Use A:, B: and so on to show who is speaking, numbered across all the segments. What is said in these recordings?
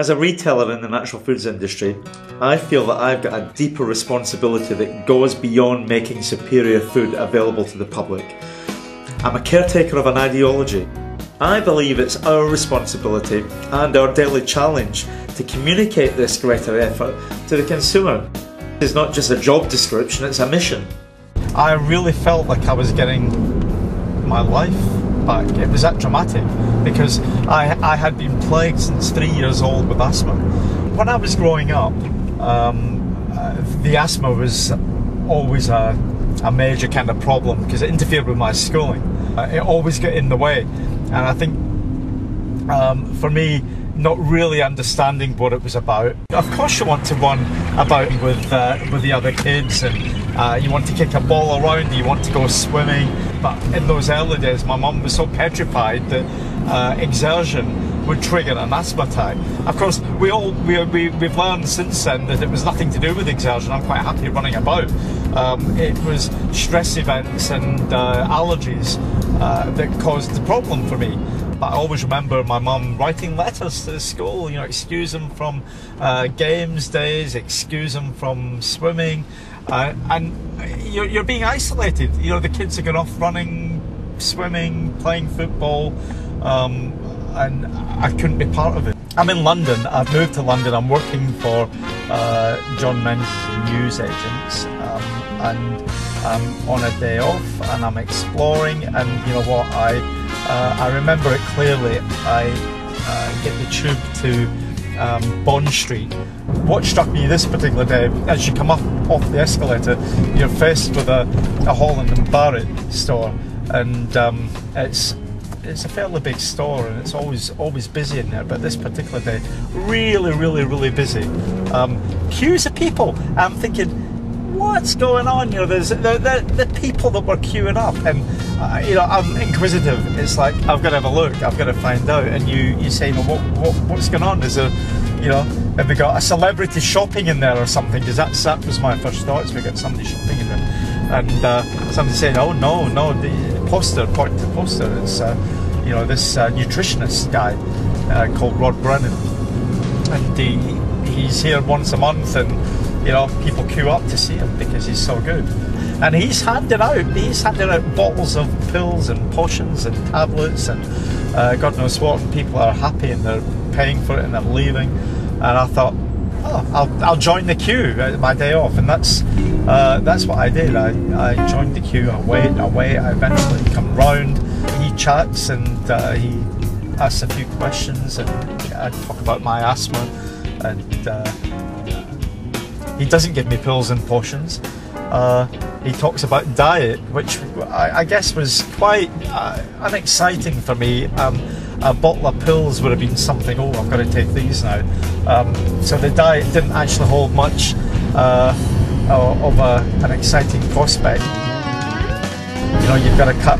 A: As a retailer in the natural foods industry, I feel that I've got a deeper responsibility that goes beyond making superior food available to the public. I'm a caretaker of an ideology. I believe it's our responsibility and our daily challenge to communicate this greater effort to the consumer. It's not just a job description, it's a mission. I really felt like I was getting my life back. It was that dramatic because I had been plagued since 3 years old with asthma. When I was growing up, the asthma was always a major kind of problem because it interfered with my schooling. It always got in the way, and I think for me, not really understanding what it was about. Of course you want to run about with the other kids, and you want to kick a ball around, you want to go swimming, but in those early days my mum was so petrified that exertion would trigger an asthma attack. Of course we've learned since then that it was nothing to do with exertion. I'm quite happy running about. It was stress events and allergies that caused the problem for me. But I always remember my mum writing letters to the school, you know, excuse them from games days, excuse them from swimming, and you're being isolated. You know, the kids are going off running, swimming, playing football, and I couldn't be part of it. I'm in London. I've moved to London. I'm working for John Menzies News Agents, and I'm on a day off and I'm exploring, and you know what, I remember it clearly. I get the tube to Bond Street. What struck me this particular day, as you come up off the escalator, you're faced with a Holland & Barrett store, and it's a fairly big store, and it's always busy in there. But this particular day, really busy. Queues of people. I'm thinking, what's going on? You know, there's the people that were queuing up, and you know, I'm inquisitive. It's like, I've got to have a look, I've got to find out. And you say, well, what's going on? Is there, you know, have we got a celebrity shopping in there or something? Because that was my first thought, is we got somebody shopping in there. And somebody saying, oh no, the poster, pointing to the poster, it's you know, this nutritionist guy called Rod Brennan, and he's here once a month, and you know, people queue up to see him because he's so good. And he's handing out bottles of pills and potions and tablets and God knows what, and people are happy and they're paying for it and they're leaving. And I thought, oh, I'll join the queue at my day off, and that's what I did. I joined the queue. I wait. I eventually come round. He chats and he asks a few questions, and I talk about my asthma, and he doesn't give me pills and potions. He talks about diet, which I guess was quite unexciting for me. A bottle of pills would have been something, oh, I've got to take these now. So the diet didn't actually hold much of an exciting prospect. You know, you've got to cut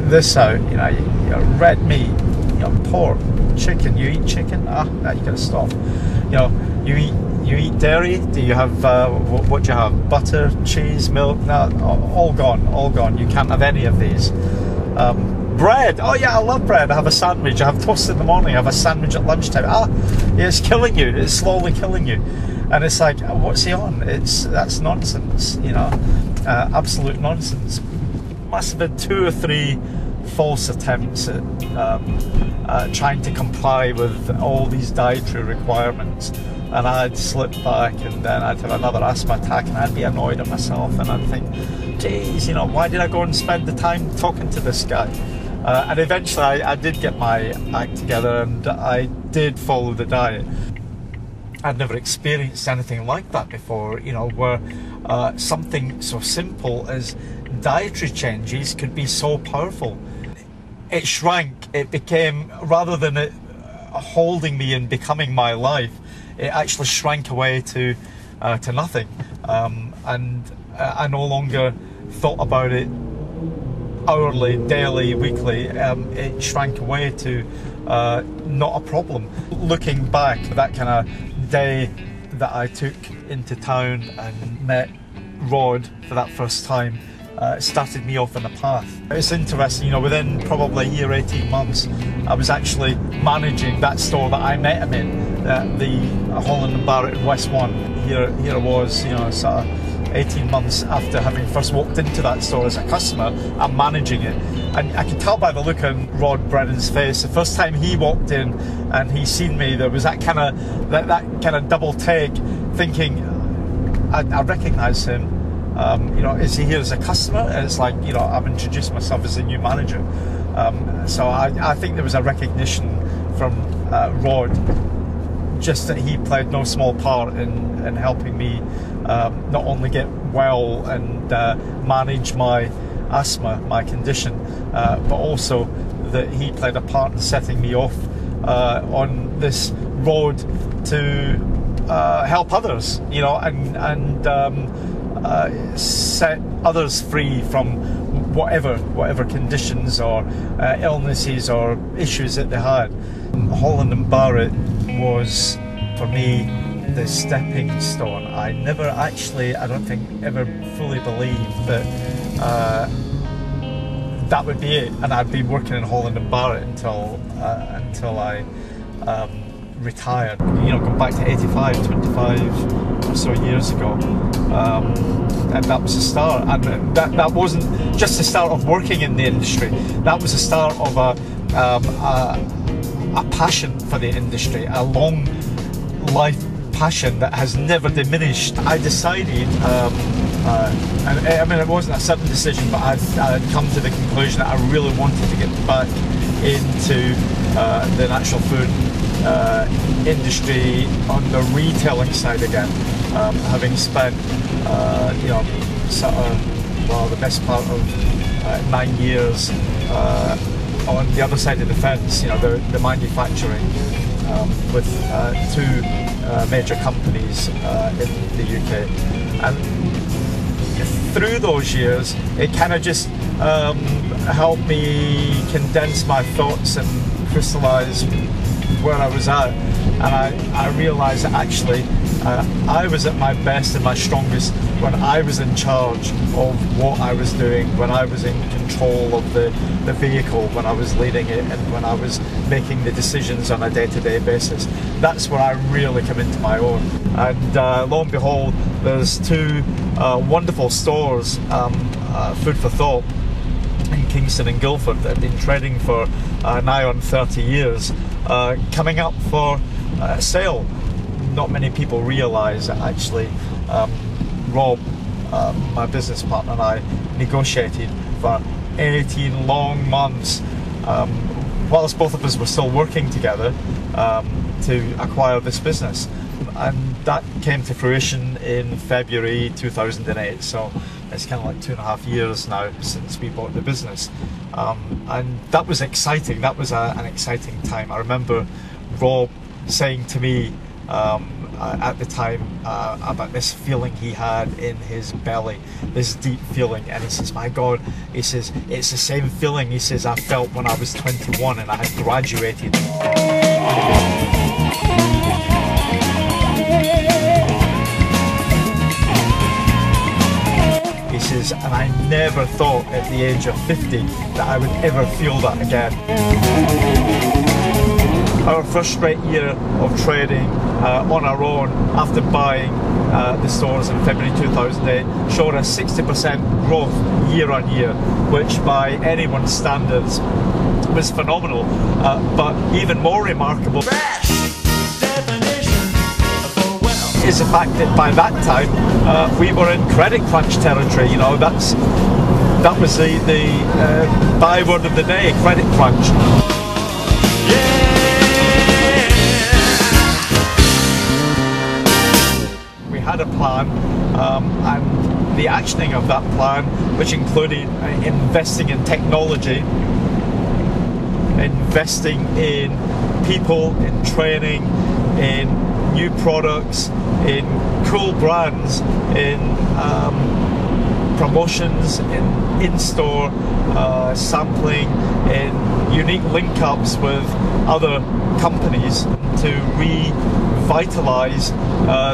A: this out, you know, red meat, you know, pork, chicken. You eat chicken? No, you got to stop. You know, you eat dairy? Do you have, what do you have? Butter, cheese, milk? No, all gone. You can't have any of these. Bread, oh yeah, I love bread. I have a sandwich. I have toast in the morning. I have a sandwich at lunchtime. Yeah, it's killing you. It's slowly killing you. And it's like, what's he on? That's nonsense, you know, absolute nonsense. Must have been 2 or 3 false attempts at trying to comply with all these dietary requirements, and I'd slip back, and then I'd have another asthma attack, and I'd be annoyed at myself, and I'd think, geez, you know, why did I go and spend the time talking to this guy? And eventually I did get my act together, and I did follow the diet. I'd never experienced anything like that before, you know, where something so simple as dietary changes could be so powerful. It shrank. It became, rather than it holding me and becoming my life, it actually shrank away to nothing. And I no longer thought about it hourly, daily, weekly. It shrank away to not a problem. Looking back, that kind of day that I took into town and met Rod for that first time, started me off on a path. It's interesting, you know, within probably a year, 18 months, I was actually managing that store that I met him in, the Holland & Barrett in West 1. Here I was, sort of 18 months after having first walked into that store as a customer. I'm managing it, and I could tell by the look on Rod Brennan's face the first time he walked in and he seen me, there was that kind of double take, thinking, I recognise him. Is he here as a customer? And it's like, I've introduced myself as a new manager. So I think there was a recognition from Rod, just that he played no small part in helping me not only get well and manage my asthma, my condition, but also that he played a part in setting me off on this road to help others, and set others free from whatever conditions or illnesses or issues that they had. Holland & Barrett was, for me, the stepping stone. I never actually, I don't think, ever fully believed that that would be it, and I'd be working in Holland & Barrett until I retired. Going back to 85, 25 or so years ago, and that was the start. And that wasn't just the start of working in the industry. That was the start of a passion for the industry, a long life passion that has never diminished. I decided, it wasn't a sudden decision, but I'd come to the conclusion that I really wanted to get back into the natural food industry on the retailing side again, having spent the best part of 9 years on the other side of the fence, the manufacturing, with two major companies in the UK. And through those years, it kind of just helped me condense my thoughts and crystallise where I was at. And I realised that actually I was at my best and my strongest when I was in charge of what I was doing, when I was in control of the vehicle, when I was leading it, and when I was making the decisions on a day-to-day basis. That's where I really come into my own. And lo and behold, there's two wonderful stores, Food for Thought in Kingston and Guildford, that have been trading for nigh on 30 years, coming up for sale. Not many people realise that actually Rob, my business partner, and I negotiated for 18 long months, whilst both of us were still working together, to acquire this business. And that came to fruition in February 2008, so it's kind of like 2.5 years now since we bought the business. And that was exciting. That was an exciting time. I remember Rob saying to me at the time about this feeling he had in his belly, this deep feeling, and he says, my God, he says, it's the same feeling, he says, I felt when I was 21 and I had graduated. He says, and I never thought at the age of 50 that I would ever feel that again. Our first straight year of trading on our own after buying the stores in February 2008 showed a 60% growth year on year, which by anyone's standards was phenomenal. But even more remarkable is the fact that by that time we were in credit crunch territory. That was the byword of the day, credit crunch. We had a plan, and the actioning of that plan, which included investing in technology, investing in people, in training, in new products, in cool brands, in promotions, in-store sampling, in unique link-ups with other companies to revitalise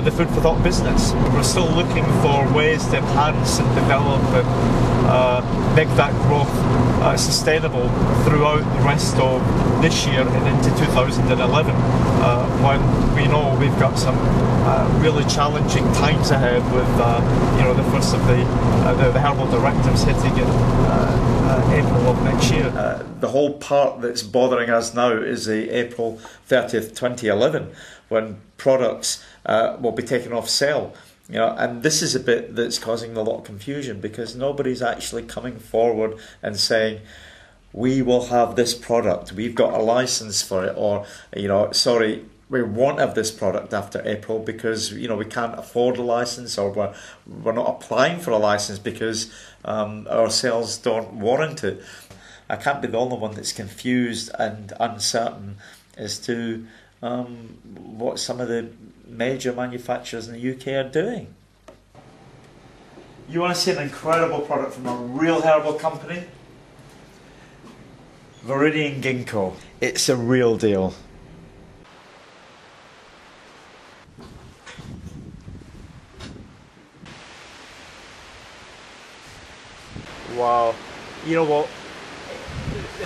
A: the Food for Thought business. We're still looking for ways to enhance and develop and make that growth sustainable throughout the rest of this year and into 2011, when we know we've got some really challenging times ahead with the first of the herbal directives hitting in April of next year. The whole part that's bothering us now is the April 30th, 2011, when products will be taken off sale. And this is a bit that's causing a lot of confusion, because nobody's actually coming forward and saying, we will have this product, we've got a license for it, or sorry, we won't have this product after April because we can't afford a license, or we're not applying for a license because our sales don't warrant it. I can't be the only one that's confused and uncertain as to what some of the major manufacturers in the UK are doing. You want to see an incredible product from a real herbal company? Viridian Ginkgo. It's a real deal. Wow. You know what?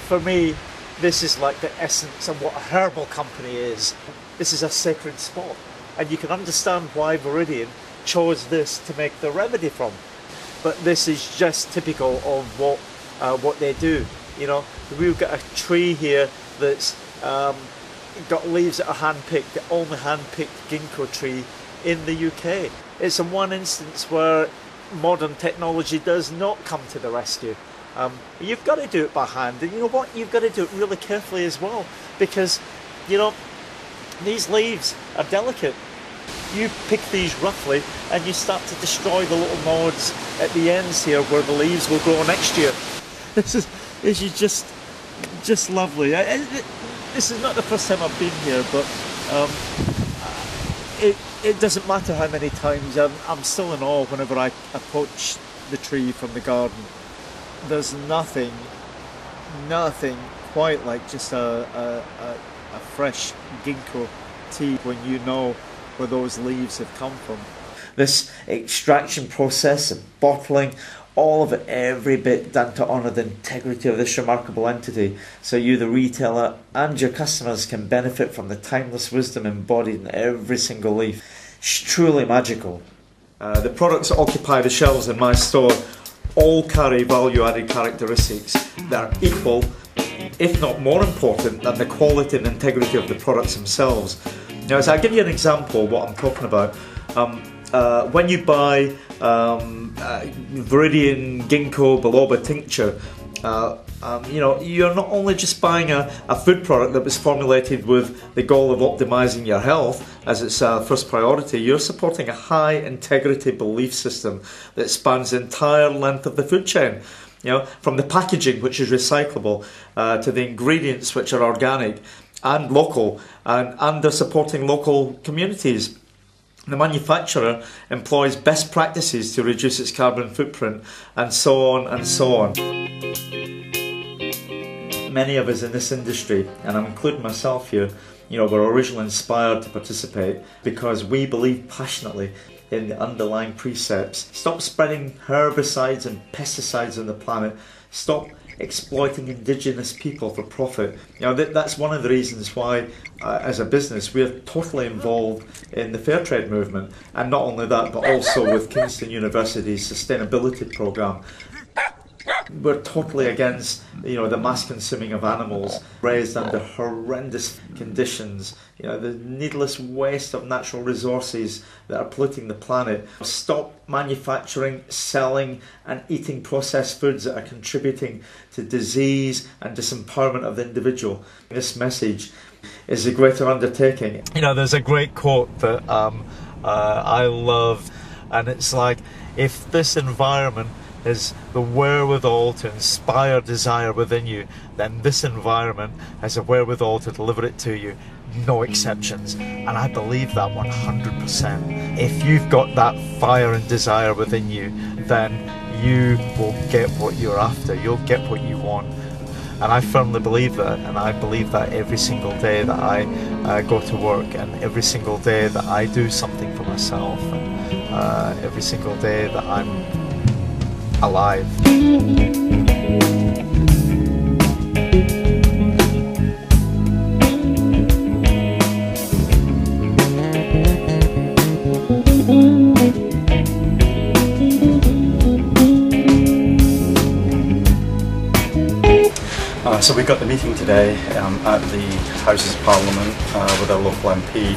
A: For me, this is like the essence of what a herbal company is. This is a sacred spot. And you can understand why Viridian chose this to make the remedy from. But this is just typical of what they do. We've got a tree here that's got leaves that are hand-picked, the only hand-picked ginkgo tree in the UK. It's in one instance where modern technology does not come to the rescue. You've got to do it by hand, and you know what? You've got to do it really carefully as well, because these leaves are delicate. You pick these roughly and you start to destroy the little nodes at the ends here where the leaves will grow next year. This is just lovely. This is not the first time I've been here, but it doesn't matter how many times. I'm still in awe whenever I approach the tree from the garden. There's nothing quite like just a fresh ginkgo tea when you know where those leaves have come from. This extraction process and bottling, all of it, every bit done to honour the integrity of this remarkable entity, so you, the retailer, and your customers can benefit from the timeless wisdom embodied in every single leaf. It's truly magical. The products that occupy the shelves in my store all carry value-added characteristics that are equal, if not more important, than the quality and integrity of the products themselves. Now, as I give you an example of what I'm talking about, when you buy Viridian Ginkgo biloba tincture, you're not only just buying a food product that was formulated with the goal of optimizing your health as its first priority, you're supporting a high integrity belief system that spans the entire length of the food chain. From the packaging, which is recyclable, to the ingredients, which are organic and local, and they're supporting local communities. The manufacturer employs best practices to reduce its carbon footprint, and so on and so on. Many of us in this industry, and I'm including myself here, were originally inspired to participate because we believe passionately in the underlying precepts. Stop spreading herbicides and pesticides on the planet. Stop exploiting indigenous people for profit. That's one of the reasons why, as a business, we're totally involved in the fair trade movement, and not only that, but also with Kingston University's sustainability programme. We're totally against, the mass consuming of animals raised under horrendous conditions, the needless waste of natural resources that are polluting the planet. Stop manufacturing, selling and eating processed foods that are contributing to disease and disempowerment of the individual. This message is a greater undertaking. There's a great quote that I love, and it's like, if this environment is the wherewithal to inspire desire within you, then this environment has a wherewithal to deliver it to you, no exceptions. And I believe that 100%. If you've got that fire and desire within you, then you will get what you're after, you'll get what you want. And I firmly believe that, and I believe that every single day that I go to work, and every single day that I do something for myself, and every single day that I'm
B: alive.
C: So we got the meeting today at the Houses of Parliament with our local MP.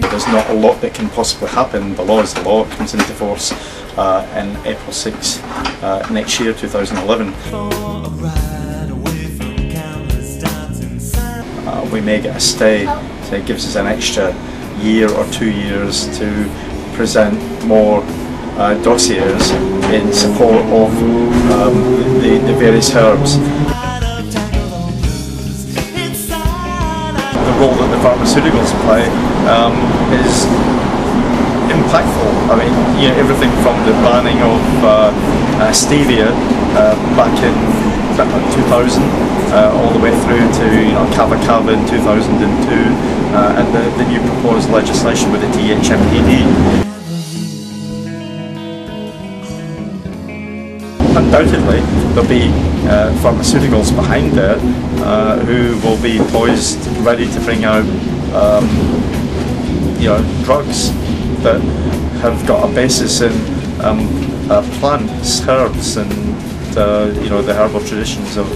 C: There's not a lot that can possibly happen. The law is the law. It comes into force in April 6 next year, 2011. We may get a stay, so it gives us an extra year or 2 years to present more dossiers in support of the various herbs. The role that the pharmaceuticals play is impactful. I mean, you know, everything from the banning of stevia back in 2000 all the way through to, you know, Kava Kava in 2002 and the new proposed legislation with the THMPD. Undoubtedly, there'll be pharmaceuticals behind there who will be poised, ready to bring out, you know, drugs that have got a basis in plants, herbs, and you know, the herbal traditions of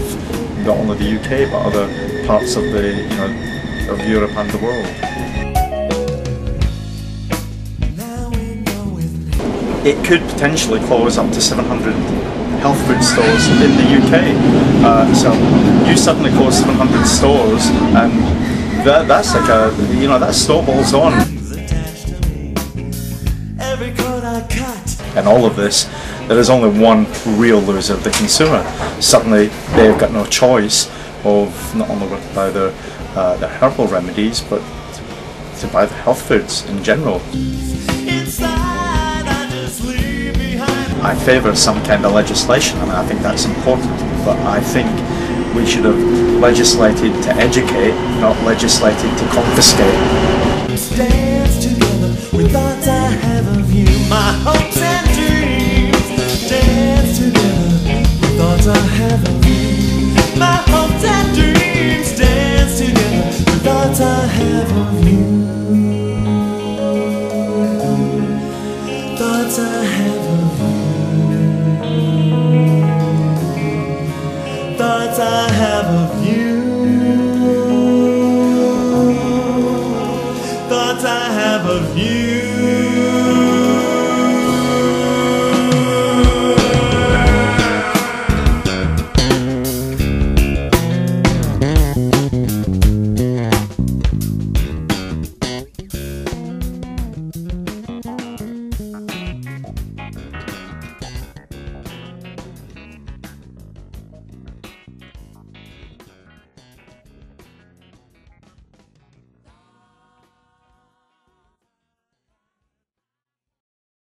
C: not only the UK but other parts of the, you know, of Europe and the world. It could potentially close up to 700 health food stores in the UK. So you suddenly close 700 stores, and that's like a, you know, that snowballs on. In all of this, there is only one real loser: the consumer. Suddenly, they've got no choice of not only what to buy their herbal remedies, but to buy the health foods in general. I favour some kind of legislation, and I think that's important, but I think we should have legislated to educate, not legislated to confiscate.